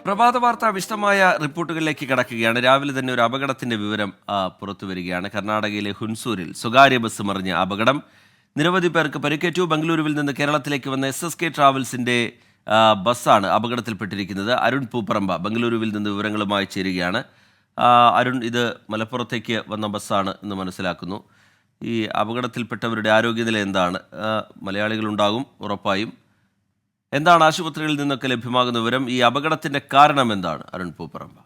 പ്രഭാത വാർത്ത വിശദമായ റിപ്പോർട്ടുകളിലേക്ക് കടക്കുകയാണ്. രാവിലെ തന്നെ ഒരു അപകടത്തിന്റെ വിവരം പുറത്തു വരികയാണ്. കർണാടകയിലെ ഹുൻസൂരിൽ സ്വകാര്യ ബസ് മറിഞ്ഞ അപകടം. നിരവധി പേർക്ക് പരിക്കേറ്റു. ബംഗളൂരുവിൽ നിന്ന് കേരളത്തിലേക്ക് വന്ന SSK ട്രാവൽസിന്റെ ബസ്സാണ് അപകടത്തിൽപ്പെട്ടിരിക്കുന്നത്. അരുൺ പൂപ്പറമ്പ ബംഗളൂരുവിൽ നിന്ന് വിവരങ്ങളുമായി ചേരുകയാണ്. അരുൺ, ഇത് മലപ്പുറത്തേക്ക് വന്ന ബസ്സാണ് എന്ന് മനസ്സിലാക്കുന്നു. ഈ അപകടത്തിൽപ്പെട്ടവരുടെ ആരോഗ്യനില എന്താണ്? മലയാളികളുണ്ടാകും ഉറപ്പായും. എന്താണ് ആശുപത്രികളിൽ നിന്നൊക്കെ ലഭ്യമാകുന്ന വിവരം? ഈ അപകടത്തിന്റെ കാരണം എന്താണ് അരുൺ പൂപ്പറമ്പ?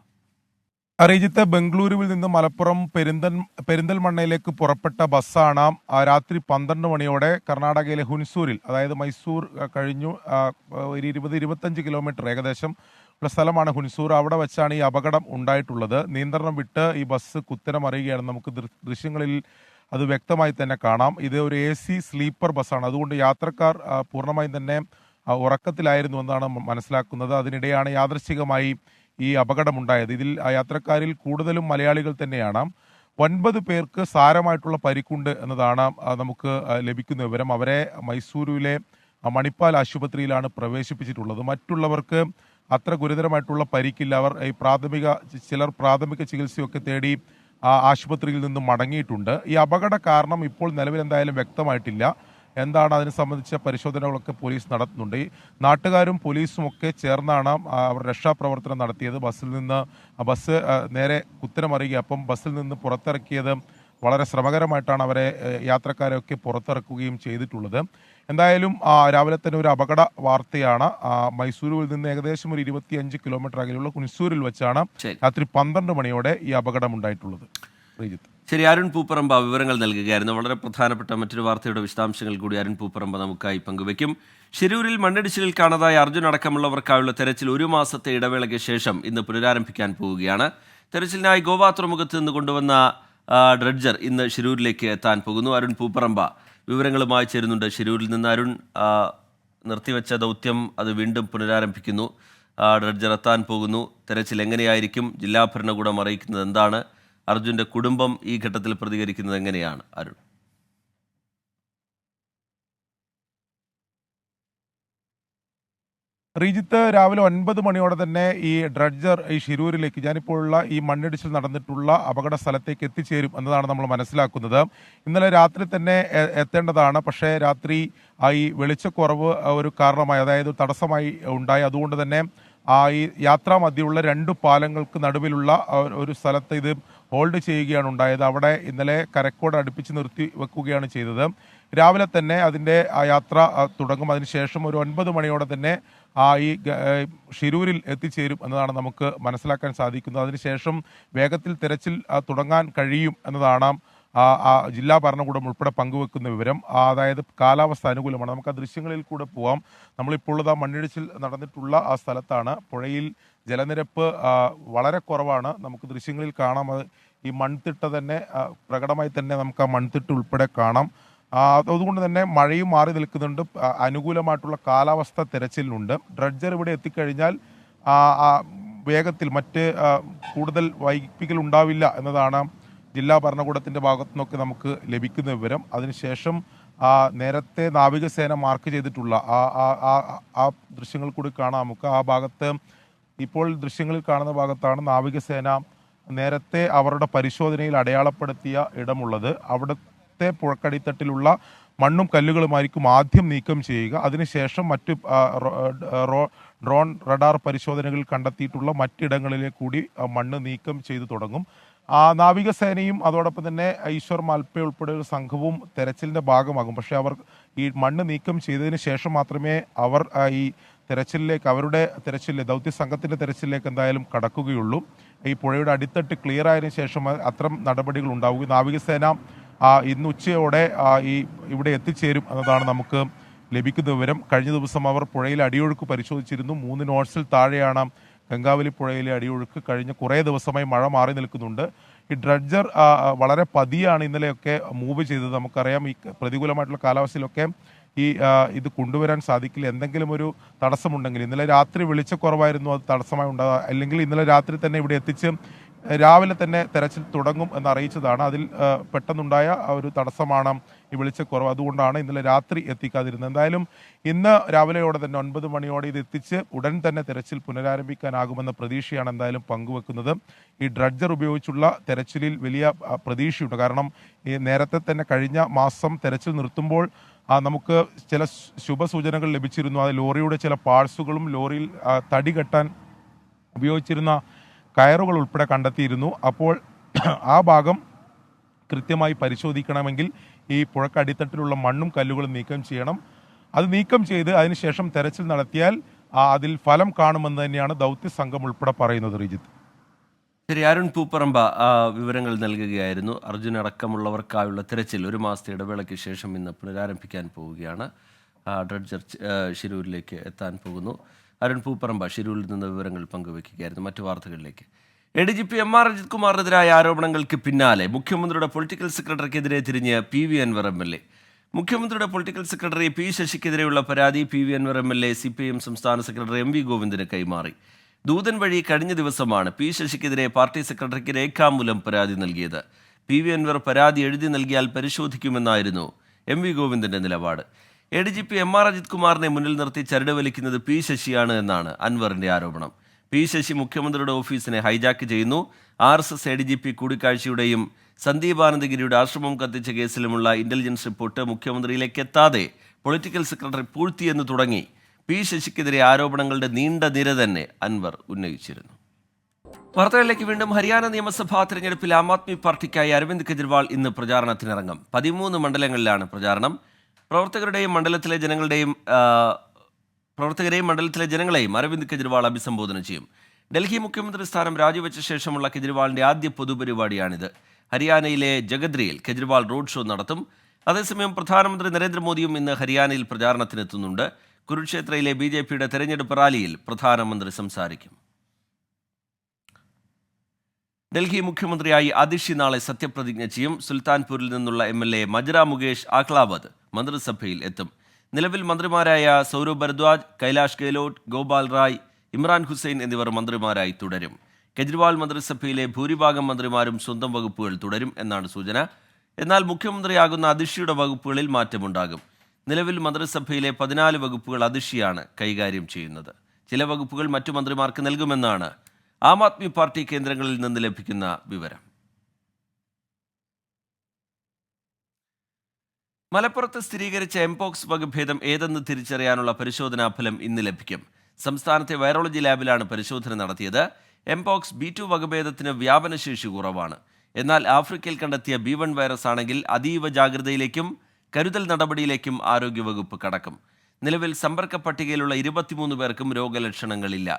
അരീജിത്ത്, ബംഗളൂരുവിൽ നിന്ന് മലപ്പുറം പെരിന്തൽമണ്ണയിലേക്ക് പുറപ്പെട്ട ബസ്സാണ് രാത്രി 12 മണിയോടെ കർണാടകയിലെ ഹുൻസൂരിൽ, അതായത് മൈസൂർ കഴിഞ്ഞു ഒരു 20-25 കിലോമീറ്റർ ഏകദേശം ഉള്ള സ്ഥലമാണ് ഹുൻസൂർ. അവിടെ വെച്ചാണ് ഈ അപകടം ഉണ്ടായിട്ടുള്ളത്. നിയന്ത്രണം വിട്ട് ഈ ബസ് കുത്തനെ മറിയുകയാണ്. നമുക്ക് ദൃശ്യങ്ങളിൽ അത് വ്യക്തമായി തന്നെ കാണാം. ഇത് ഒരു AC സ്ലീപ്പർ ബസ്സാണ്. അതുകൊണ്ട് യാത്രക്കാർ പൂർണ്ണമായും തന്നെ ഉറക്കത്തിലായിരുന്നു എന്നാണ് മനസ്സിലാക്കുന്നത്. അതിനിടെയാണ് യാദൃശ്ചികമായി ഈ അപകടമുണ്ടായത്. ഇതിൽ യാത്രക്കാരിൽ കൂടുതലും മലയാളികൾ തന്നെയാണ്. 9 പേർക്ക് സാരമായിട്ടുള്ള പരിക്കുണ്ട് എന്നതാണ് നമുക്ക് ലഭിക്കുന്ന വിവരം. അവരെ മൈസൂരുവിലെ മണിപ്പാൽ ആശുപത്രിയിലാണ് പ്രവേശിപ്പിച്ചിട്ടുള്ളത്. മറ്റുള്ളവർക്ക് അത്ര ഗുരുതരമായിട്ടുള്ള പരിക്കില്ല. അവർ ചിലർ പ്രാഥമിക ചികിത്സയൊക്കെ തേടി ആശുപത്രിയിൽ നിന്ന് മടങ്ങിയിട്ടുണ്ട്. ഈ അപകട കാരണം ഇപ്പോൾ നിലവിൽ എന്തായാലും വ്യക്തമായിട്ടില്ല. എന്താണ് അതിനെ സംബന്ധിച്ച പരിശോധനകളൊക്കെ പോലീസ് നടത്തുന്നുണ്ട്. ഈ നാട്ടുകാരും പോലീസും ഒക്കെ ചേർന്നാണ് അവർ രക്ഷാപ്രവർത്തനം നടത്തിയത്. ബസ് നേരെ കുത്തനെ മറിയുക. അപ്പം ബസ്സിൽ നിന്ന് പുറത്തിറക്കിയത് വളരെ ശ്രമകരമായിട്ടാണ് അവരെ യാത്രക്കാരെയൊക്കെ പുറത്തിറക്കുകയും ചെയ്തിട്ടുള്ളത്. എന്തായാലും രാവിലെ തന്നെ ഒരു അപകട വാർത്തയാണ്. മൈസൂരുവിൽ നിന്ന് ഏകദേശം ഒരു 25 കിലോമീറ്റർ അകലെയുള്ള ഹുൻസൂരിൽ വെച്ചാണ് രാത്രി 12 മണിയോടെ ഈ അപകടം ഉണ്ടായിട്ടുള്ളത്. ശരി, അരുൺ പൂപ്പറമ്പ വിവരങ്ങൾ നൽകുകയായിരുന്നു. വളരെ പ്രധാനപ്പെട്ട മറ്റൊരു വാർത്തയുടെ വിശദാംശങ്ങൾ കൂടി അരുൺ പൂപ്പറമ്പ നമുക്കായി പങ്കുവയ്ക്കും. ശിരൂരിൽ മണ്ണിടിച്ചിലിൽ കാണാതായ അർജുൻ അടക്കമുള്ളവർക്കായുള്ള തെരച്ചിൽ 1 മാസത്തെ ഇടവേളയ്ക്ക് ശേഷം ഇന്ന് പുനരാരംഭിക്കാൻ പോവുകയാണ്. തെരച്ചിലിനായി ഗോവ തുറമുഖത്ത് നിന്ന് കൊണ്ടുവന്ന ഡ്രഡ്ജർ ഇന്ന് ശിരൂരിലേക്ക് എത്താൻ പോകുന്നു. അരുൺ പൂപ്പറമ്പ വിവരങ്ങളുമായി ചേരുന്നുണ്ട് ശിരൂരിൽ നിന്ന്. അരുൺ, നിർത്തിവെച്ച ദൗത്യം അത് വീണ്ടും പുനരാരംഭിക്കുന്നു. ഡ്രഡ്ജർ എത്താൻ പോകുന്നു. തെരച്ചിൽ എങ്ങനെയായിരിക്കും? ജില്ലാ ഭരണകൂടം അറിയിക്കുന്നത് എന്താണ്? അർജുന്റെ കുടുംബം ഈ ഘട്ടത്തിൽ പ്രതികരിക്കുന്നത് എങ്ങനെയാണ് അരുൺ? റീജിത്ത്, രാവിലെ 9 മണിയോടെ തന്നെ ഈ ഡ്രഡ്ജർ ഈ ശിരൂരിലേക്ക്, ഞാനിപ്പോഴുള്ള ഈ മണ്ണിടിച്ചിൽ നടന്നിട്ടുള്ള അപകട സ്ഥലത്തേക്ക് എത്തിച്ചേരും എന്നതാണ് നമ്മൾ മനസ്സിലാക്കുന്നത്. ഇന്നലെ രാത്രി തന്നെ എത്തേണ്ടതാണ്. പക്ഷേ രാത്രി ഈ വെളിച്ചക്കുറവ് ഒരു കാരണമായി, അതായത് തടസ്സമായി ഉണ്ടായി. അതുകൊണ്ട് തന്നെ ഈ യാത്രാമധ്യയുള്ള 2 പാലങ്ങൾക്ക് നടുവിലുള്ള ഒരു സ്ഥലത്ത് ഇത് ഹോൾഡ് ചെയ്യുകയാണ് ഉണ്ടായത്. അവിടെ ഇന്നലെ കരക്കോട് അടുപ്പിച്ച് നിർത്തി വെക്കുകയാണ് ചെയ്തത്. രാവിലെ തന്നെ അതിൻ്റെ യാത്ര തുടങ്ങും. അതിനുശേഷം ഒരു 9 മണിയോടെ തന്നെ ഈ ഷിരൂരിൽ എത്തിച്ചേരും എന്നതാണ് നമുക്ക് മനസ്സിലാക്കാൻ സാധിക്കുന്നത്. അതിനുശേഷം വേഗത്തിൽ തെരച്ചിൽ തുടങ്ങാൻ കഴിയും എന്നതാണ് ജില്ലാ ഭരണകൂടം ഉൾപ്പെടെ പങ്കുവെക്കുന്ന വിവരം. അതായത് കാലാവസ്ഥ അനുകൂലമാണ്. നമുക്ക് ആ ദൃശ്യങ്ങളിൽ കൂടെ പോവാം. നമ്മളിപ്പോൾ ഉള്ളത് മണ്ണിടിച്ചിൽ നടന്നിട്ടുള്ള ആ സ്ഥലത്താണ്. പുഴയിൽ ജലനിരപ്പ് വളരെ കുറവാണ്. നമുക്ക് ദൃശ്യങ്ങളിൽ കാണാം. ഈ മൺതിട്ട തന്നെ പ്രകടമായി തന്നെ നമുക്ക് ആ മൺതിട്ട് ഉൾപ്പെടെ കാണാം. അതുകൊണ്ട് തന്നെ മഴയും മാറി നിൽക്കുന്നുണ്ട്. അനുകൂലമായിട്ടുള്ള കാലാവസ്ഥ തെരച്ചിലിനുണ്ട്. ഡ്രഡ്ജർ ഇവിടെ എത്തിക്കഴിഞ്ഞാൽ വേഗത്തിൽ മറ്റ് കൂടുതൽ വൈകിപ്പിക്കൽ ഉണ്ടാവില്ല എന്നതാണ് ജില്ലാ ഭരണകൂടത്തിൻ്റെ ഭാഗത്തു നിന്നൊക്കെ നമുക്ക് ലഭിക്കുന്ന വിവരം. അതിനുശേഷം നേരത്തെ നാവികസേന മാർക്ക് ചെയ്തിട്ടുള്ള ആ ദൃശ്യങ്ങൾ കൂടി കാണാം നമുക്ക്. ആ ഭാഗത്ത് ഇപ്പോൾ ദൃശ്യങ്ങളിൽ കാണുന്ന ഭാഗത്താണ് നാവികസേന നേരത്തെ അവരുടെ പരിശോധനയിൽ അടയാളപ്പെടുത്തിയ ഇടമുള്ളത്. അവിടുത്തെ പുഴക്കടിത്തട്ടിലുള്ള മണ്ണും കല്ലുകളുമായിരിക്കും ആദ്യം നീക്കം ചെയ്യുക. അതിനുശേഷം മറ്റ് ഡ്രോൺ റഡാർ പരിശോധനകളിൽ കണ്ടെത്തിയിട്ടുള്ള മറ്റിടങ്ങളിലെ കൂടി മണ്ണ് നീക്കം ചെയ്തു തുടങ്ങും. നാവികസേനയും അതോടൊപ്പം തന്നെ ഈശ്വർ മാൽപ്പെ ഉൾപ്പെടെ ഒരു സംഘവും തെരച്ചിലിൻ്റെ ഭാഗമാകും. പക്ഷേ അവർ ഈ മണ്ണ് നീക്കം ചെയ്തതിന് ശേഷം മാത്രമേ അവർ ഈ തെരച്ചിലിലേക്ക്, അവരുടെ തെരച്ചിലെ ദൗത്യ സംഘത്തിൻ്റെ തെരച്ചിലിലേക്ക് എന്തായാലും കടക്കുകയുള്ളൂ. ഈ പുഴയുടെ അടിത്തട്ട് ക്ലിയർ ആയതിനു ശേഷം അത്തരം നടപടികൾ ഉണ്ടാവുക. നാവികസേന ഇന്ന് ഉച്ചയോടെ ഇവിടെ എത്തിച്ചേരും എന്നതാണ് നമുക്ക് ലഭിക്കുന്ന വിവരം. കഴിഞ്ഞ ദിവസം അവർ പുഴയിലെ അടിയൊഴുക്ക് പരിശോധിച്ചിരുന്നു. 3 നോട്ട്സിൽ താഴെയാണ് ഗംഗാവലി പുഴയിലെ അടിയൊഴുക്ക്. കഴിഞ്ഞ കുറേ ദിവസമായി മഴ മാറി നിൽക്കുന്നുണ്ട്. ഈ ഡ്രഡ്ജർ വളരെ പതിയാണ് ഇന്നലെയൊക്കെ മൂവ് ചെയ്തത്. നമുക്കറിയാം ഈ പ്രതികൂലമായിട്ടുള്ള കാലാവസ്ഥയിലൊക്കെ ഇത് കൊണ്ടുവരാൻ സാധിക്കില്ല. എന്തെങ്കിലും ഒരു തടസ്സമുണ്ടെങ്കിൽ, ഇന്നലെ രാത്രി വെളിച്ചക്കുറവായിരുന്നു അത് തടസ്സമായി ഉണ്ടാകുക, അല്ലെങ്കിൽ ഇന്നലെ രാത്രി തന്നെ ഇവിടെ എത്തിച്ച് രാവിലെ തന്നെ തെരച്ചിൽ തുടങ്ങും എന്ന് അറിയിച്ചതാണ്. അതിൽ പെട്ടെന്നുണ്ടായ ഒരു തടസ്സമാണ് ഈ വെളിച്ചക്കുറവ്. അതുകൊണ്ടാണ് ഇന്നലെ രാത്രി എത്തിക്കാതിരുന്നത്. എന്തായാലും ഇന്ന് രാവിലെയോടെ തന്നെ 9 മണിയോടെ ഇത് എത്തിച്ച് ഉടൻ തന്നെ തെരച്ചിൽ പുനരാരംഭിക്കാനാകുമെന്ന പ്രതീക്ഷയാണ് എന്തായാലും പങ്കുവെക്കുന്നത്. ഈ ഡ്രഡ്ജർ ഉപയോഗിച്ചുള്ള തെരച്ചിലിൽ വലിയ പ്രതീക്ഷയുണ്ട്. കാരണം ഈ നേരത്തെ തന്നെ കഴിഞ്ഞ മാസം തെരച്ചിൽ നിർത്തുമ്പോൾ നമുക്ക് ചില ശുഭസൂചനകൾ ലഭിച്ചിരുന്നു. അത് ലോറിയുടെ ചില പാഴ്സുകളും ലോറിയിൽ തടി കെട്ടാൻ ഉപയോഗിച്ചിരുന്ന കയറുകൾ ഉൾപ്പെടെ കണ്ടെത്തിയിരുന്നു. അപ്പോൾ ആ ഭാഗം കൃത്യമായി പരിശോധിക്കണമെങ്കിൽ ഈ പുഴക്കടിത്തട്ടിലുള്ള മണ്ണും കല്ലുകളും നീക്കം ചെയ്യണം. അത് നീക്കം ചെയ്ത് അതിനുശേഷം തെരച്ചിൽ നടത്തിയാൽ അതിൽ ഫലം കാണുമെന്ന് തന്നെയാണ് ദൗത്യ സംഘം ഉൾപ്പെടെ പറയുന്നത്. റിജിത്ത്. ശരി, അരുൺ പൂപ്പറമ്പ വിവരങ്ങൾ നൽകുകയായിരുന്നു. അർജുൻ അടക്കമുള്ളവർക്കായുള്ള തിരച്ചിൽ ഒരു മാസത്തെ ഇടവേളയ്ക്ക് ശേഷം ഇന്ന് പുനരാരംഭിക്കാൻ പോവുകയാണ്. ഡ്രഡ്ജർ ശിരൂരിലേക്ക് എത്താൻ പോകുന്നു. അരുൺ പൂപ്പറമ്പ ശിരൂരിൽ നിന്ന് വിവരങ്ങൾ പങ്കുവയ്ക്കുകയായിരുന്നു. മറ്റു വാർത്തകളിലേക്ക്. ADGP MR അജിത് കുമാറിനെതിരായ ആരോപണങ്ങൾക്ക് പിന്നാലെ മുഖ്യമന്ത്രിയുടെ പൊളിറ്റിക്കൽ സെക്രട്ടറിക്കെതിരെ തിരിഞ്ഞ് PV അൻവർ MLA. മുഖ്യമന്ത്രിയുടെ പൊളിറ്റിക്കൽ സെക്രട്ടറി P ശശിക്കെതിരെയുള്ള പരാതി PV അൻവർ MLA CPIM സംസ്ഥാന സെക്രട്ടറി MV ഗോവിന്ദന് കൈമാറി. ദൂതൻ വഴി കഴിഞ്ഞ ദിവസമാണ് P ശശിക്കെതിരെ പാർട്ടി സെക്രട്ടറിക്ക് രേഖാമൂലം പരാതി നൽകിയത്. PV അൻവർ പരാതി എഴുതി നൽകിയാൽ പരിശോധിക്കുമെന്നായിരുന്നു MV ഗോവിന്ദന്റെ നിലപാട്. ADGP MR അജിത് കുമാറിനെ മുന്നിൽ നിർത്തി ചരട് വലിക്കുന്നത് P ശശിയാണ് എന്നാണ് അൻവറിന്റെ ആരോപണം. P ശശി മുഖ്യമന്ത്രിയുടെ ഓഫീസിനെ ഹൈജാക്ക് ചെയ്യുന്നു. RSS ADGP കൂടിക്കാഴ്ചയുടെയും സന്ദീപ് ആനന്ദഗിരിയുടെ ആശ്രമം കത്തിച്ച കേസിലുമുള്ള ഇന്റലിജൻസ് റിപ്പോർട്ട് മുഖ്യമന്ത്രിയിലേക്ക് എത്താതെ പൊളിറ്റിക്കൽ സെക്രട്ടറി പൂഴ്ത്തിയെന്ന് തുടങ്ങി P ശശിക്കെതിരെ ആരോപണങ്ങളുടെ നീണ്ട നിര തന്നെ അൻവർ ഉന്നയിച്ചിരുന്നു. വാർത്തകളിലേക്ക് വീണ്ടും. ഹരിയാന നിയമസഭാ തെരഞ്ഞെടുപ്പിൽ ആം ആദ്മി പാർട്ടിക്കായി അരവിന്ദ് കെജ്രിവാൾ ഇന്ന് പ്രചാരണത്തിനിറങ്ങും. 13 മണ്ഡലങ്ങളിലാണ് പ്രചാരണം. പ്രവർത്തകരെയും മണ്ഡലത്തിലെ ജനങ്ങളെയും അരവിന്ദ് കെജ്രിവാൾ അഭിസംബോധന ചെയ്യും. ഡൽഹി മുഖ്യമന്ത്രി സ്ഥാനം രാജിവെച്ച ശേഷമുള്ള കെജ്രിവാളിന്റെ ആദ്യ പൊതുപരിപാടിയാണിത്. ഹരിയാനയിലെ ജഗദ്രിയിൽ കെജ്രിവാൾ റോഡ് ഷോ നടത്തും. അതേസമയം പ്രധാനമന്ത്രി നരേന്ദ്രമോദിയും ഇന്ന് ഹരിയാനയിൽ പ്രചാരണത്തിനെത്തുന്നുണ്ട്. കുരുക്ഷേത്രയിലെ BJPയുടെ തെരഞ്ഞെടുപ്പ് റാലിയിൽ പ്രധാനമന്ത്രി സംസാരിക്കും. ഡൽഹി മുഖ്യമന്ത്രിയായി അതിഷി നാളെ സത്യപ്രതിജ്ഞ ചെയ്യും. സുൽത്താൻപൂരിൽ നിന്നുള്ള MLA മജ്ര മുകേഷ് ആക്ലാവത് മന്ത്രിസഭയിൽ എത്തും. നിലവിൽ മന്ത്രിമാരായ സൗരവ് ഭരദ്വാജ്, കൈലാഷ് ഗെഹ്ലോട്ട്, ഗോപാൽ റായ്, ഇമ്രാൻ ഹുസൈൻ എന്നിവർ മന്ത്രിമാരായി തുടരും. കെജ്രിവാൾ മന്ത്രിസഭയിലെ ഭൂരിഭാഗം മന്ത്രിമാരും സ്വന്തം വകുപ്പുകൾ തുടരും എന്നാണ് സൂചന. എന്നാൽ മുഖ്യമന്ത്രിയാകുന്ന അതിഷിയുടെ വകുപ്പുകളിൽ മാറ്റമുണ്ടാകും. നിലവിൽ മന്ത്രിസഭയിലെ 14 വകുപ്പുകൾ അതിഷിയാണ് കൈകാര്യം ചെയ്യുന്നത്. ചില വകുപ്പുകൾ മറ്റു മന്ത്രിമാർക്ക് നൽകുമെന്നാണ് ആം ആദ്മി പാർട്ടി കേന്ദ്രങ്ങളിൽ നിന്ന് ലഭിക്കുന്ന വിവരം. മലപ്പുറത്ത് സ്ഥിരീകരിച്ച എംപോക്സ് വകഭേദം ഏതെന്ന് തിരിച്ചറിയാനുള്ള പരിശോധനാ ഫലം ഇന്ന് ലഭിക്കും. സംസ്ഥാനത്തെ വൈറോളജി ലാബിലാണ് പരിശോധന നടത്തിയത്. എംപോക്സ് B2 വകഭേദത്തിന് വ്യാപനശേഷി കുറവാണ്. എന്നാൽ ആഫ്രിക്കയിൽ കണ്ടെത്തിയ B1 വൈറസ് ആണെങ്കിൽ അതീവ ജാഗ്രതയിലേക്കും കരുതൽ നടപടിയിലേക്കും ആരോഗ്യവകുപ്പ് കടക്കും. നിലവിൽ സമ്പർക്ക പട്ടികയിലുള്ള 23 പേർക്കും രോഗലക്ഷണങ്ങളില്ല.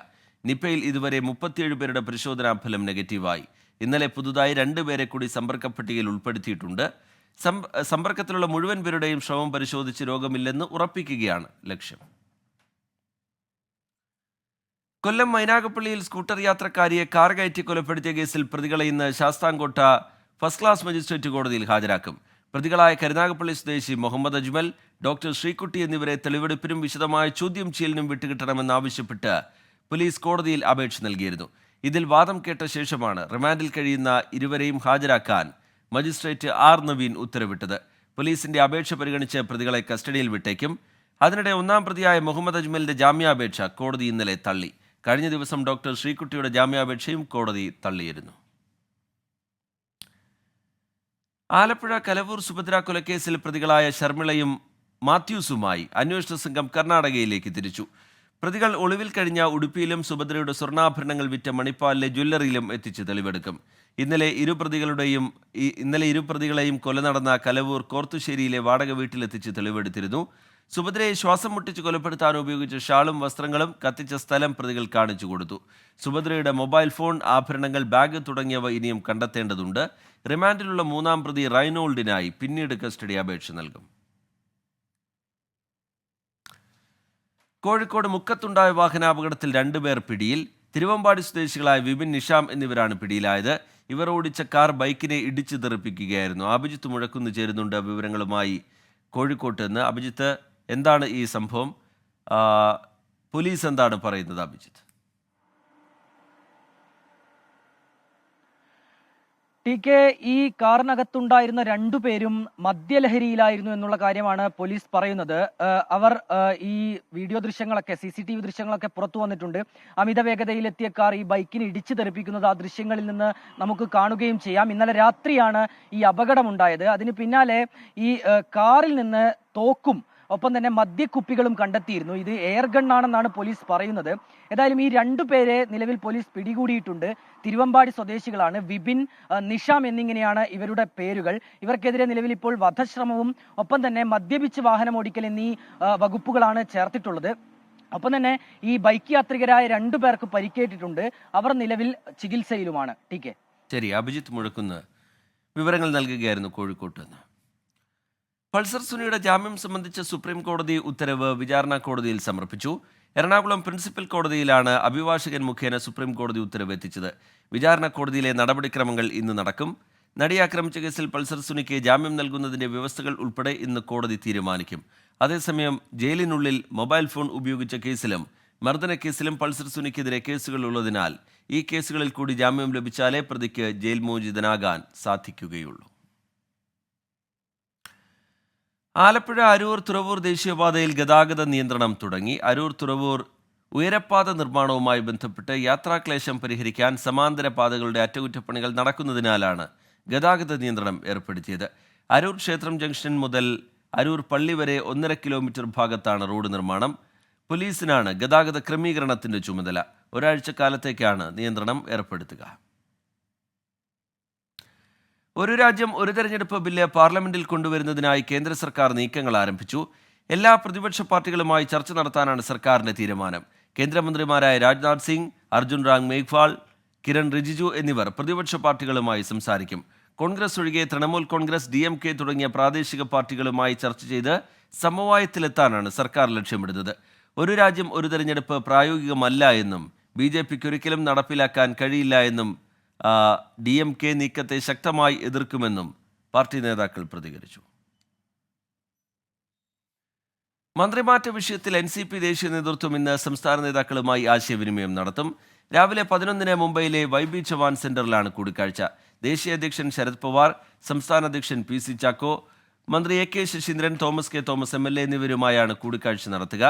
നിപയിൽ ഇതുവരെ 37 പേരുടെ പരിശോധനാ ഫലം നെഗറ്റീവായി. ഇന്നലെ പുതുതായി 2 പേരെ കൂടി സമ്പർക്ക പട്ടികയിൽ ഉൾപ്പെടുത്തിയിട്ടുണ്ട്. സമ്പർക്കത്തിലുള്ള മുഴുവൻ പേരുടെയും ശ്രമം പരിശോധിച്ച് രോഗമില്ലെന്ന് ഉറപ്പിക്കുകയാണ് ലക്ഷ്യം. കൊല്ലം മൈനാഗപ്പള്ളിയിൽ സ്കൂട്ടർ യാത്രക്കാരിയെ കാർ കയറ്റി കൊലപ്പെടുത്തിയ കേസിൽ പ്രതികളെ ഇന്ന് ശാസ്താംകോട്ട ഫസ്റ്റ് ക്ലാസ് മജിസ്ട്രേറ്റ് കോടതിയിൽ ഹാജരാക്കും. പ്രതികളായ കരുനാഗപ്പള്ളി സ്വദേശി മുഹമ്മദ് അജ്മൽ, ഡോക്ടർ ശ്രീകുട്ടി എന്നിവരെ തെളിവെടുപ്പിനും വിശദമായ ചോദ്യം ചെയ്യലിനും വിട്ടുകിട്ടണമെന്നാവശ്യപ്പെട്ട് പോലീസ് കോടതിയിൽ അപേക്ഷ നൽകിയിരുന്നു. ഇതിൽ വാദം കേട്ട ശേഷമാണ് റിമാൻഡിൽ കഴിയുന്ന ഇരുവരെയും ഹാജരാക്കാൻ മജിസ്ട്രേറ്റ് R നവീൻ ഉത്തരവിട്ടത്. പോലീസിന്റെ അപേക്ഷ പരിഗണിച്ച് പ്രതികളെ കസ്റ്റഡിയിൽ വിട്ടേക്കും. അതിനിടെ ഒന്നാം പ്രതിയായ മുഹമ്മദ് അജ്മലിന്റെ ജാമ്യാപേക്ഷ കോടതി ഇന്നലെ തള്ളി. കഴിഞ്ഞ ദിവസം ഡോക്ടർ ശ്രീകുട്ടിയുടെ ജാമ്യാപേക്ഷയും കോടതി തള്ളിയിരുന്നു. ആലപ്പുഴ കലവൂർ സുഭദ്ര കൊലക്കേസിൽ പ്രതികളായ ശർമിളയും മാത്യൂസുമായി അന്വേഷണ സംഘം കർണാടകയിലേക്ക് തിരിച്ചു. പ്രതികൾ ഒളിവിൽ കഴിഞ്ഞ ഉടുപ്പിയിലും സുഭദ്രയുടെ സ്വർണ്ണാഭരണങ്ങൾ വിറ്റ മണിപ്പാലിലെ ജ്വല്ലറിയിലും എത്തിച്ച് തെളിവെടുക്കും. ഇന്നലെ ഇരുപ്രതികളെയും കൊല നടന്ന കലവൂർ കോർത്തുശ്ശേരിയിലെ വാടക വീട്ടിലെത്തിച്ച് തെളിവെടുത്തിരുന്നു. സുഭദ്രയെ ശ്വാസം മുട്ടിച്ച് കൊലപ്പെടുത്താൻ ഉപയോഗിച്ച ഷാളും വസ്ത്രങ്ങളും കത്തിച്ച സ്ഥലം പ്രതികൾ കാണിച്ചു കൊടുത്തു. സുഭദ്രയുടെ മൊബൈൽ ഫോൺ, ആഭരണങ്ങൾ, ബാഗ് തുടങ്ങിയവ ഇനിയും കണ്ടെത്തേണ്ടതുണ്ട്. റിമാൻഡിലുള്ള മൂന്നാം പ്രതി റൈനോൾഡിനായി പിന്നീട് കസ്റ്റഡി അപേക്ഷ നൽകും. കോഴിക്കോട് മുക്കത്തുണ്ടായ വാഹനാപകടത്തിൽ 2 പേർ പിടിയിൽ. തിരുവമ്പാടി സ്വദേശികളായ വിപിൻ, നിഷാം എന്നിവരാണ് പിടിയിലായത്. ഇവർ ഓടിച്ച കാർ ബൈക്കിനെ ഇടിച്ചു തെറിപ്പിക്കുകയായിരുന്നു. അഭിജിത്ത് മുഴക്കുന്ന് ചേരുന്നുണ്ട് വിവരങ്ങളുമായി കോഴിക്കോട്ട് നിന്ന്. അഭിജിത്ത്, എന്താണ് ഈ സംഭവം? പോലീസ് എന്താണ് പറയുന്നത്? അഭിജിത്ത്. ടി കെ, ഈ കാറിനകത്തുണ്ടായിരുന്ന രണ്ടുപേരും മദ്യലഹരിയിലായിരുന്നു എന്നുള്ള കാര്യമാണ് പോലീസ് പറയുന്നത്. അവർ ഈ വീഡിയോ ദൃശ്യങ്ങളൊക്കെ, CCTV ദൃശ്യങ്ങളൊക്കെ പുറത്തു വന്നിട്ടുണ്ട്. അമിത വേഗതയിലെത്തിയ കാർ ഈ ബൈക്കിന് ഇടിച്ചു തെറിപ്പിക്കുന്നത് ആ ദൃശ്യങ്ങളിൽ നിന്ന് നമുക്ക് കാണുകയും ചെയ്യാം. ഇന്നലെ രാത്രിയാണ് ഈ അപകടമുണ്ടായത്. അതിന് പിന്നാലെ ഈ കാറിൽ നിന്ന് തോക്കും ഒപ്പം തന്നെ മദ്യക്കുപ്പികളും കണ്ടെത്തിയിരുന്നു. ഇത് എയർ ഗണ്ണാണെന്നാണ് പോലീസ് പറയുന്നത്. ഏതായാലും ഈ രണ്ടുപേരെ നിലവിൽ പോലീസ് പിടികൂടിയിട്ടുണ്ട്. തിരുവമ്പാടി സ്വദേശികളാണ്. വിപിൻ, നിഷാം എന്നിങ്ങനെയാണ് ഇവരുടെ പേരുകൾ. ഇവർക്കെതിരെ നിലവിൽ ഇപ്പോൾ വധശ്രമവും ഒപ്പം തന്നെ മദ്യപിച്ച് വാഹനം ഓടിക്കൽ എന്നീ വകുപ്പുകളാണ് ചേർത്തിട്ടുള്ളത്. ഒപ്പം തന്നെ ഈ ബൈക്ക് യാത്രികരായ രണ്ടുപേർക്ക് പരിക്കേറ്റിട്ടുണ്ട്. അവർ നിലവിൽ ചികിത്സയിലുമാണ്. T K. ശരി, അഭിജിത്ത് മുഴക്കുന്ന് വിവരങ്ങൾ നൽകുകയായിരുന്നു കോഴിക്കോട്ട് നിന്ന്. പൾസർ സുനിയുടെ ജാമ്യം സംബന്ധിച്ച സുപ്രീം കോടതി ഉത്തരവ് വിചാരണ കോടതിയിൽ സമർപ്പിച്ചു. എറണാകുളം പ്രിൻസിപ്പൽ കോടതിയിലാണ് അഭിഭാഷകൻ മുഖേന സുപ്രീം കോടതി ഉത്തരവ് എത്തിച്ചത്. വിചാരണ കോടതിയിലെ നടപടിക്രമങ്ങൾ ഇന്ന് നടക്കും. നടിയെ ആക്രമിച്ച കേസിൽ പൾസർ സുനിക്ക് ജാമ്യം നൽകുന്നതിന്റെ വ്യവസ്ഥകൾ ഉൾപ്പെടെ ഇന്ന് കോടതി തീരുമാനിക്കും. അതേസമയം ജയിലിനുള്ളിൽ മൊബൈൽ ഫോൺ ഉപയോഗിച്ച കേസിലും മർദ്ദനക്കേസിലും പൾസർ സുനിക്കെതിരെ കേസുകൾ ഉള്ളതിനാൽ ഈ കേസുകളിൽ കൂടി ജാമ്യം ലഭിച്ചാലേ പ്രതിക്ക് ജയിൽ മോചിതനാകാൻ സാധിക്കുകയുള്ളൂ. ആലപ്പുഴ അരൂർ തുറവൂർ ദേശീയപാതയിൽ ഗതാഗത നിയന്ത്രണം തുടങ്ങി. അരൂർ തുറവൂർ ഉയരപ്പാത നിർമ്മാണവുമായി ബന്ധപ്പെട്ട് യാത്രാക്ലേശം പരിഹരിക്കാൻ സമാന്തര പാതകളുടെ അറ്റകുറ്റപ്പണികൾ നടക്കുന്നതിനാലാണ് ഗതാഗത നിയന്ത്രണം ഏർപ്പെടുത്തിയത്. അരൂർ ക്ഷേത്രം ജംഗ്ഷൻ മുതൽ അരൂർ പള്ളി വരെ 1.5 കിലോമീറ്റർ ഭാഗത്താണ് റോഡ് നിർമ്മാണം. പോലീസിനാണ് ഗതാഗത ക്രമീകരണത്തിന്റെ ചുമതല. ഒരാഴ്ചക്കാലത്തേക്കാണ് നിയന്ത്രണം ഏർപ്പെടുത്തുക. ഒരു രാജ്യം ഒരു തെരഞ്ഞെടുപ്പ് ബില്ല് പാർലമെന്റിൽ കൊണ്ടുവരുന്നതിനായി കേന്ദ്ര സർക്കാർ നീക്കങ്ങൾ ആരംഭിച്ചു. എല്ലാ പ്രതിപക്ഷ പാർട്ടികളുമായി ചർച്ച നടത്താനാണ് സർക്കാരിന്റെ തീരുമാനം. കേന്ദ്രമന്ത്രിമാരായ രാജ്നാഥ് സിംഗ്, അർജുൻ റാം മേഘ്വാൾ, കിരൺ റിജിജു എന്നിവർ പ്രതിപക്ഷ പാർട്ടികളുമായി സംസാരിക്കും. കോൺഗ്രസ് ഒഴികെ തൃണമൂൽ കോൺഗ്രസ്, DMK തുടങ്ങിയ പ്രാദേശിക പാർട്ടികളുമായി ചർച്ച ചെയ്ത് സമവായത്തിലെത്താനാണ് സർക്കാർ ലക്ഷ്യമിടുന്നത്. ഒരു രാജ്യം ഒരു തെരഞ്ഞെടുപ്പ് പ്രായോഗികമല്ല എന്നും BJPക്ക് ഒരിക്കലും നടപ്പിലാക്കാൻ കഴിയില്ല എന്നും DMK നീക്കത്തെ ശക്തമായി എതിർക്കുമെന്നും പാർട്ടി നേതാക്കൾ പ്രതികരിച്ചു. മന്ത്രിമാറ്റ വിഷയത്തിൽ NCP ദേശീയ നേതൃത്വം ഇന്ന് സംസ്ഥാന നേതാക്കളുമായി ആശയവിനിമയം നടത്തും. രാവിലെ 11-ന് മുംബൈയിലെ YB ചവാൻ സെന്ററിലാണ് കൂടിക്കാഴ്ച. ദേശീയ അധ്യക്ഷൻ ശരത് പവാർ, സംസ്ഥാന അധ്യക്ഷൻ PC ചാക്കോ, മന്ത്രി AK Saseendran, Thomas K Thomas MLA എന്നിവരുമായാണ് കൂടിക്കാഴ്ച നടത്തുക.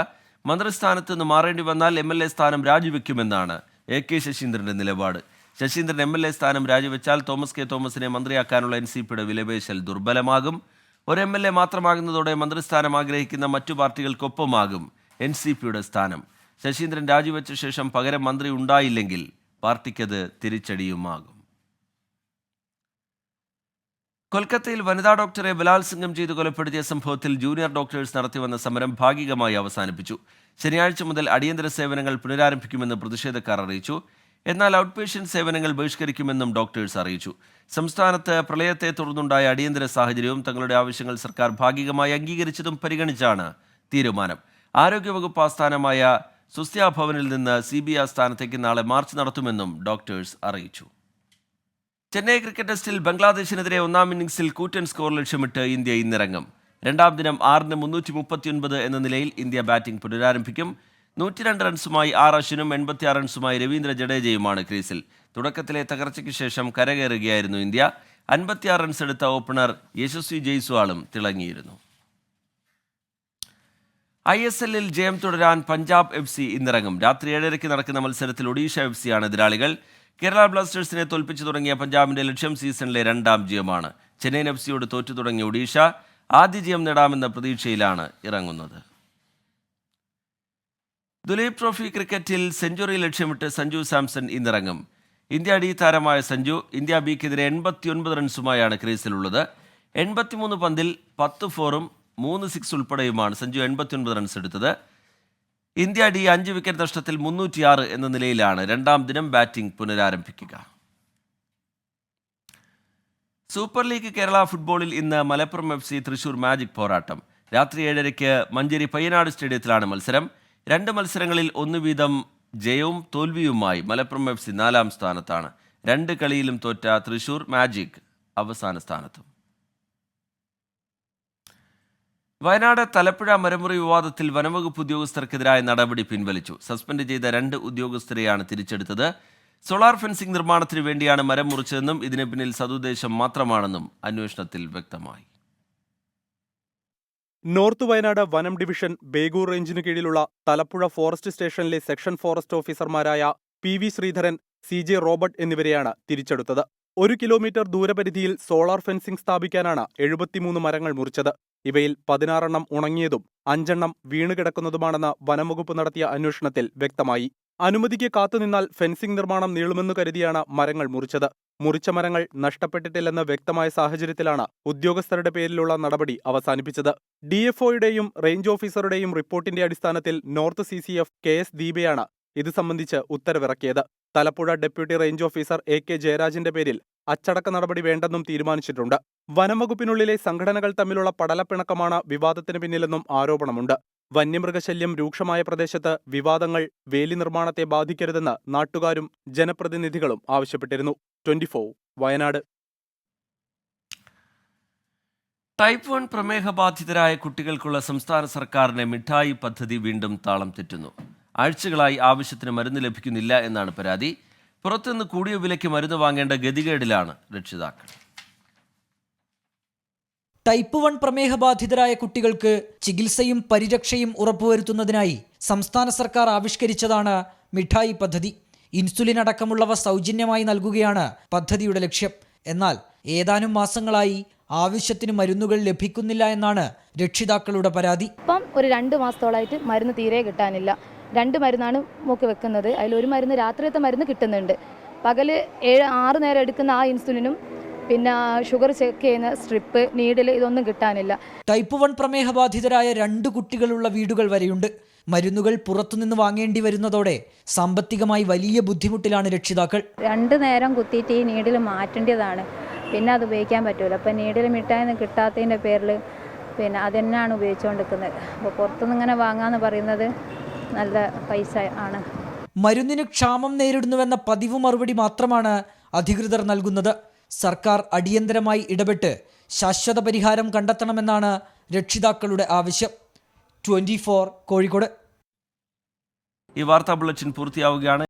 മന്ത്രിസ്ഥാനത്ത് നിന്ന് മാറേണ്ടി വന്നാൽ MLA സ്ഥാനം രാജിവെക്കുമെന്നാണ് AK ശശീന്ദ്രന്റെ നിലപാട്. ശശീന്ദ്രൻ MLA സ്ഥാനം രാജിവെച്ചാൽ തോമസ് K തോമസിനെ മന്ത്രിയാക്കാനുള്ള NCPയുടെ വിലപേശൽ ദുർബലമാകും. ഒരു MLA മാത്രമാകുന്നതോടെ മന്ത്രിസ്ഥാനം ആഗ്രഹിക്കുന്ന മറ്റു പാർട്ടികൾക്കൊപ്പമാകും NCPയുടെ സ്ഥാനം. ശശീന്ദ്രൻ രാജിവെച്ച ശേഷം പകരം മന്ത്രി ഉണ്ടായില്ലെങ്കിൽ പാർട്ടിക്കത് തിരിച്ചടിയുമാകും. കൊൽക്കത്തയിൽ വനിതാ ഡോക്ടറെ ബലാത്സംഗം ചെയ്ത് കൊലപ്പെടുത്തിയ സംഭവത്തിൽ ജൂനിയർ ഡോക്ടേഴ്സ് നടത്തിവന്ന സമരം ഭാഗികമായി അവസാനിപ്പിച്ചു. ശനിയാഴ്ച മുതൽ അടിയന്തര സേവനങ്ങൾ പുനരാരംഭിക്കുമെന്ന് പ്രതിഷേധക്കാർ അറിയിച്ചു. എന്നാൽ ഔട്ട് പേഷ്യന്റ് സേവനങ്ങൾ ബഹിഷ്കരിക്കുമെന്നും ഡോക്ടേഴ്സ് അറിയിച്ചു. സംസ്ഥാനത്ത് പ്രളയത്തെ തുടർന്നുണ്ടായ അടിയന്തര സാഹചര്യവും തങ്ങളുടെ ആവശ്യങ്ങൾ സർക്കാർ ഭാഗികമായി അംഗീകരിച്ചതും പരിഗണിച്ചാണ് തീരുമാനം. ആരോഗ്യവകുപ്പ് ആസ്ഥാനമായ സുസ്ത്യ ഭവനിൽ നിന്ന് CBI ആസ്ഥാനത്തേക്ക് നാളെ മാർച്ച് നടത്തുമെന്നും ഡോക്ടേഴ്സ് അറിയിച്ചു. ചെന്നൈ ക്രിക്കറ്റ് ടെസ്റ്റിൽ ബംഗ്ലാദേശിനെതിരെ ഒന്നാം ഇന്നിംഗ്സിൽ കൂറ്റൻ സ്കോർ ലക്ഷ്യമിട്ട് ഇന്ത്യ ഇന്നിറങ്ങും. രണ്ടാം ദിനം 6-ന് 339 എന്ന നിലയിൽ ഇന്ത്യ ബാറ്റിംഗ് പുനരാരംഭിക്കും. 102 റൺസുമായി അശ്വിനും 86 റൺസുമായി രവീന്ദ്ര ജഡേജയുമാണ് ക്രീസിൽ. തുടക്കത്തിലെ തകർച്ചയ്ക്ക് ശേഷം കരകയറുകയായിരുന്നു ഇന്ത്യ. 56 റൺസ് എടുത്ത ഓപ്പണർ യശസ്വി ജയ്സ്വാളും തിളങ്ങിയിരുന്നു. ISLൽ ജയം തുടരാൻ പഞ്ചാബ് FC ഇന്നിറങ്ങും. രാത്രി 7:30 നടക്കുന്ന മത്സരത്തിൽ ഒഡീഷ FC ആണ് എതിരാളികൾ. കേരള ബ്ലാസ്റ്റേഴ്സിനെ തോൽപ്പിച്ചു തുടങ്ങിയ പഞ്ചാബിന്റെ ലക്ഷ്യം സീസണിലെ 2ാം ജയമാണ്. ചെന്നൈയിൻ FCയോട് തോറ്റു തുടങ്ങിയ ഒഡീഷ ആദ്യ ജയം നേടാമെന്ന പ്രതീക്ഷയിലാണ് ഇറങ്ങുന്നത്. ദുലീപ് ട്രോഫി ക്രിക്കറ്റിൽ സെഞ്ചുറി ലക്ഷ്യമിട്ട് സഞ്ജു സാംസൺ ഇന്നിറങ്ങും. ഇന്ത്യ ഡി താരമായ സഞ്ജു ഇന്ത്യ ബിക്കെതിരെ 89 റൺസുമായാണ് ക്രീസിലുള്ളത്. 83 പന്തിൽ 10 ഫോറും 3 സിക്സ് ഉൾപ്പെടെയുമാണ് സഞ്ജു 89 റൺസ് എടുത്തത്. ഇന്ത്യ ഡി 5 വിക്കറ്റ് നഷ്ടത്തിൽ 306 എന്ന നിലയിലാണ് രണ്ടാം ദിനം ബാറ്റിംഗ് പുനരാരംഭിക്കുക. സൂപ്പർ ലീഗ് കേരള ഫുട്ബോളിൽ ഇന്ന് മലപ്പുറം FC തൃശൂർ മാജിക് പോരാട്ടം. രാത്രി 7:30 മഞ്ചേരി പയ്യനാട് സ്റ്റേഡിയത്തിലാണ് മത്സരം. 2 മത്സരങ്ങളിൽ 1 വീതം ജയവും തോൽവിയുമായി മലപ്പുറം FC 4ാം സ്ഥാനത്താണ്. 2 കളിയിലും തോറ്റ തൃശൂർ മാജിക് അവസാന സ്ഥാനത്തും. വയനാട് തലപ്പുഴ മരമുറി വിവാദത്തിൽ വനംവകുപ്പ് ഉദ്യോഗസ്ഥർക്കെതിരായ നടപടി പിൻവലിച്ചു. സസ്പെൻഡ് ചെയ്ത 2 ഉദ്യോഗസ്ഥരെയാണ് തിരിച്ചെടുത്തത്. സോളാർ ഫെൻസിംഗ് നിർമ്മാണത്തിന് വേണ്ടിയാണ് മരം മുറിച്ചതെന്നും ഇതിന് പിന്നിൽ സതുദ്ദേശം മാത്രമാണെന്നും അന്വേഷണത്തിൽ വ്യക്തമായി. നോർത്ത് വയനാട് വനം ഡിവിഷൻ ബേഗൂർ റേഞ്ചിനു കീഴിലുള്ള തലപ്പുഴ ഫോറസ്റ്റ് സ്റ്റേഷനിലെ സെക്ഷൻ ഫോറസ്റ്റ് ഓഫീസർമാരായ PV ശ്രീധരൻ, CJ റോബർട്ട് എന്നിവരെയാണ് തിരിച്ചെടുത്തത്. 1 കിലോമീറ്റർ ദൂരപരിധിയിൽ സോളാർ ഫെൻസിംഗ് സ്ഥാപിക്കാനാണ് 73 മരങ്ങൾ മുറിച്ചത്. ഇവയിൽ 16 എണ്ണം ഉണങ്ങിയതും 5 എണ്ണം വീണുകിടക്കുന്നതുമാണെന്ന് വനംവകുപ്പ് നടത്തിയ അന്വേഷണത്തിൽ വ്യക്തമായി. അനുമതിക്ക് കാത്തുനിന്നാൽ ഫെൻസിംഗ് നിർമ്മാണം നീളുമെന്നു കരുതിയാണ് മരങ്ങൾ മുറിച്ചത്. മുറിച്ച മരങ്ങൾ നഷ്ടപ്പെട്ടിട്ടില്ലെന്ന് വ്യക്തമായ സാഹചര്യത്തിലാണ് ഉദ്യോഗസ്ഥരുടെ പേരിലുള്ള നടപടി അവസാനിപ്പിച്ചത്. DFOയുടെയും റേഞ്ച് ഓഫീസറുടെയും റിപ്പോർട്ടിന്റെ അടിസ്ഥാനത്തിൽ നോർത്ത് CCF KS ദീപയാണ് ഇത് സംബന്ധിച്ച് ഉത്തരവിറക്കിയത്. Thalappuzha deputy range officer AK ജയരാജിന്റെ പേരിൽ അച്ചടക്ക നടപടി വേണ്ടെന്നും തീരുമാനിച്ചിട്ടുണ്ട്. വനംവകുപ്പിനുള്ളിലെ സംഘടനകൾ തമ്മിലുള്ള പടലപ്പിണക്കമാണ് വിവാദത്തിന് പിന്നിലെന്നും ആരോപണമുണ്ട്. വന്യമൃഗശല്യം രൂക്ഷമായ പ്രദേശത്ത് വിവാദങ്ങൾ വേലി നിർമ്മാണത്തെ ബാധിക്കരുതെന്ന് നാട്ടുകാരും ജനപ്രതിനിധികളും ആവശ്യപ്പെട്ടിരുന്നു. 24 വയനാട്. ടൈപ്പ് 1 പ്രമേഹബാധിതരായ കുട്ടികൾക്കുള്ള സംസ്ഥാന സർക്കാരിന്റെ മിഠായി പദ്ധതി വീണ്ടും താളം തെറ്റുന്നു. ആഴ്ചകളായി ആവശ്യത്തിന് മരുന്ന് ലഭിക്കുന്നില്ല എന്നാണ് പരാതി. പുറത്തുനിന്ന് കൂടിയ വിലയ്ക്ക് മരുന്ന് വാങ്ങേണ്ട ഗതികേടിലാണ് രക്ഷിതാക്കൾ. ടൈപ്പ് 1 പ്രമേഹബാധിതരായ കുട്ടികൾക്ക് ചികിത്സയും പരിരക്ഷയും ഉറപ്പുവരുത്തുന്നതിനായി സംസ്ഥാന സർക്കാർ ആവിഷ്കരിച്ചതാണ് മിഠായി പദ്ധതി. ഇൻസുലിൻ അടക്കമുള്ളവ സൗജന്യമായി നൽകുകയാണ് പദ്ധതിയുടെ ലക്ഷ്യം. എന്നാൽ ഏതാനും മാസങ്ങളായി ആവശ്യത്തിന് മരുന്നുകൾ ലഭിക്കുന്നില്ല എന്നാണ് രക്ഷിതാക്കളുടെ പരാതി. ഇപ്പം ഒരു 2 മാസത്തോളമായിട്ട് മരുന്ന് തീരെ കിട്ടാനില്ല. 2 മരുന്നാണ് മൂക്ക് വെക്കുന്നത്. അതിലൊരു മരുന്ന് രാത്രിയത്തെ മരുന്ന് കിട്ടുന്നുണ്ട്. പകല് 6 നേരം എടുക്കുന്ന ആ ഇൻസുലിനും പിന്നെ ഷുഗർ ചെക്ക് ചെയ്യുന്ന സ്ട്രിപ്പ്, നീഡിൽ ഇതൊന്നും കിട്ടാനില്ല. ടൈപ്പ് 1 പ്രമേഹബാധിതരായ 2 കുട്ടികളുള്ള വീടുകൾ വരെയുണ്ട്. മരുന്നുകൾ പുറത്തുനിന്ന് വാങ്ങേണ്ടി വരുന്നതോടെ സാമ്പത്തികമായി വലിയ ബുദ്ധിമുട്ടിലാണ് രക്ഷിതാക്കൾ. 2 നേരം കുത്തിയിട്ട് ഈ നീഡിൽ മാറ്റേണ്ടതാണ്. പിന്നെ അത് ഉപയോഗിക്കാൻ പറ്റൂല. അപ്പം നീഡിൽ മിഠായി കിട്ടാത്തതിൻ്റെ പേരിൽ പിന്നെ അത് തന്നെയാണ് ഉപയോഗിച്ചുകൊണ്ടിരിക്കുന്നത്. അപ്പോൾ പുറത്തുനിന്ന് ഇങ്ങനെ വാങ്ങാന്ന് പറയുന്നത് നല്ല പൈസ ആണ്. മരുന്നിന് ക്ഷാമം നേരിടുന്നുവെന്ന പതിവ് മറുപടി മാത്രമാണ് അധികൃതർ നൽകുന്നത്. സർക്കാർ അടിയന്തരമായി ഇടപെട്ട് ശാശ്വത പരിഹാരം കണ്ടെത്തണമെന്നാണ് രക്ഷിതാക്കളുടെ ആവശ്യം. 24 കോഴിക്കോട്. ഈ വാർത്താ ബുള്ളറ്റിൻ പൂർത്തിയാവുകയാണ്.